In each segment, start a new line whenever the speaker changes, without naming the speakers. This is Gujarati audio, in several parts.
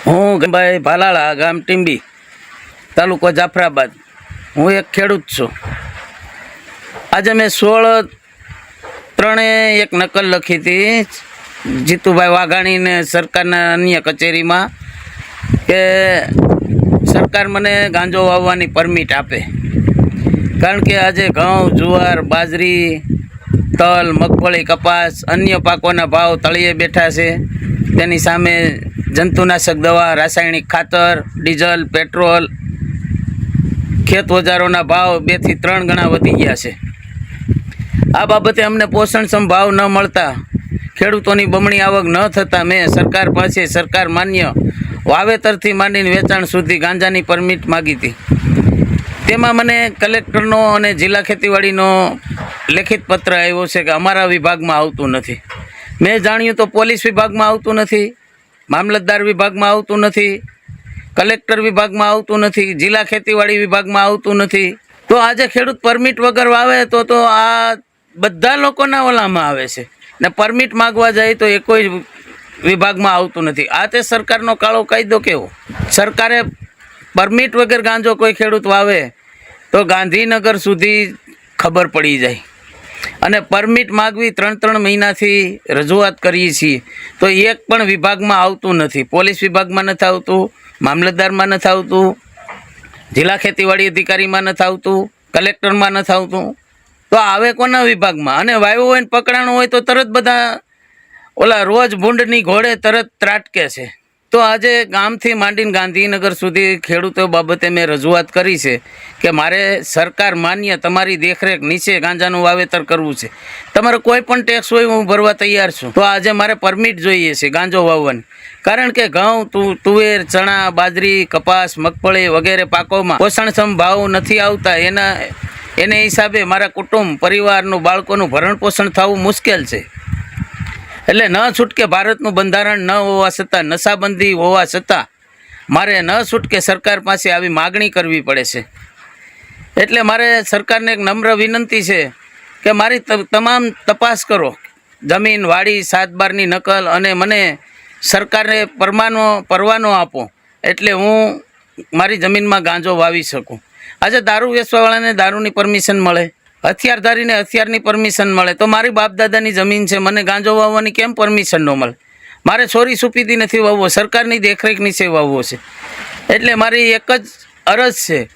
હું ભાઈ ભાલાળા, ગામ ટીંબી, તાલુકો જાફરાબાદ. હું એક ખેડૂત છું. આજે મેં 16/3 એક નકલ લખી હતી જીતુભાઈ વાઘાણીને સરકારના અન્ય કચેરીમાં કે સરકાર મને ગાંજો વાવવાની પરમિટ આપે, કારણ કે આજે ઘઉં, જુવાર, બાજરી, તલ, મગફળી, કપાસ, અન્ય પાકોના ભાવ તળિયે બેઠા છે. તેની સામે જંતુનાશક દવા, રાસાયણિક ખાતર, ડીઝલ, પેટ્રોલ, ખેત ઓજારોના ભાવ 2 થી 3 ગણા વધી ગયા છે. આ બાબતે અમને પોષણક્ષમ ભાવ ન મળતા, ખેડૂતોની બમણી આવક ન થતાં મેં સરકાર પાસે સરકાર માન્ય વાવેતરથી માંડીને વેચાણ સુધી ગાંજાની પરમિટ માગી હતી. તેમાં મને કલેક્ટરનો અને જિલ્લા ખેતીવાડીનો લેખિત પત્ર આવ્યો છે કે અમારા વિભાગમાં આવતું નથી. મેં જાણ્યું તો પોલીસ વિભાગમાં આવતું નથી, મામલતદાર વિભાગમાં આવતું નથી, કલેક્ટર વિભાગમાં આવતું નથી, જિલ્લા ખેતીવાડી વિભાગમાં આવતું નથી. તો આજે ખેડૂત પરમિટ વગર વાવે તો આ બધા લોકોના ઓલામાં આવે છે ને પરમિટ માગવા જાય તો એ કોઈ વિભાગમાં આવતું નથી. આ તે સરકારનો કાળો કાયદો કેવો? સરકારે પરમિટ વગર ગાંજો કોઈ ખેડૂત વાવે તો ગાંધીનગર સુધી ખબર પડી જાય. અને પરમિટ માગવી 3 મહિનાથી રજૂઆત કરીએ છીએ તો એક પણ વિભાગમાં આવતું નથી. પોલીસ વિભાગમાં નથી આવતું, મામલતદારમાં નથી આવતું, જિલ્લા ખેતીવાડી અધિકારીમાં નથી આવતું, કલેક્ટરમાં નથી આવતું. તો આવે કોના વિભાગમાં? અને વાવ્યો હોય ને પકડાણો હોય તો તરત બધા ઓલા રોજ ભૂંડની ઘોડે તરત ત્રાટકે છે. તો આજે ગામથી માંડીને ગાંધીનગર સુધી ખેડૂતો બાબતે મેં રજૂઆત કરી છે કે મારે સરકાર માન્ય તમારી દેખરેખ નીચે ગાંજાનું વાવેતર કરવું છે. તમારો કોઈ પણ ટેક્સ હોય હું ભરવા તૈયાર છું. તો આજે મારે પરમિટ જોઈએ છે ગાંજો વાવવાની, કારણ કે ઘઉં, તુવેર, ચણા, બાજરી, કપાસ, મગફળી વગેરે પાકોમાં પોષણક્ષમ ભાવ નથી આવતા. એને હિસાબે મારા કુટુંબ, પરિવારનું, બાળકોનું ભરણ પોષણ થવું મુશ્કેલ છે. એટલે ન છૂટકે ભારતનું બંધારણ ન હોવા છતાં, નશાબંધી હોવા છતાં મારે ન છૂટકે સરકાર પાસે આવી માગણી કરવી પડે છે. એટલે મારે સરકારને એક નમ્ર વિનંતી છે કે મારી તમામ તપાસ કરો, જમીન, વાડી, 7/12ની નકલ, અને મને સરકારને પરવાનો આપો એટલે હું મારી જમીનમાં ગાંજો વાવી શકું. આજે દારૂ વેચવાવાળાને દારૂની પરમિશન મળે, હથિયારધારીને હથિયારની પરમિશન મળે, તો મારી બાપદાદાની જમીન છે, મને ગાંજો વાવવાની કેમ પરમિશન ન મળે? મારે ચોરી સુપીતી નથી વાવવો, સરકારની દેખરેખ નીચે વાવવો છે. એટલે મારી એક જ અરજ છે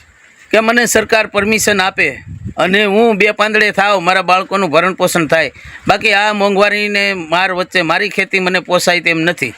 કે મને સરકાર પરમિશન આપે અને હું 2 પાંદડે થાવ, મારા બાળકોનું ભરણ પોષણ થાય. બાકી આ મોંઘવારીને માર વચ્ચે મારી ખેતી મને પોસાય તેમ નથી.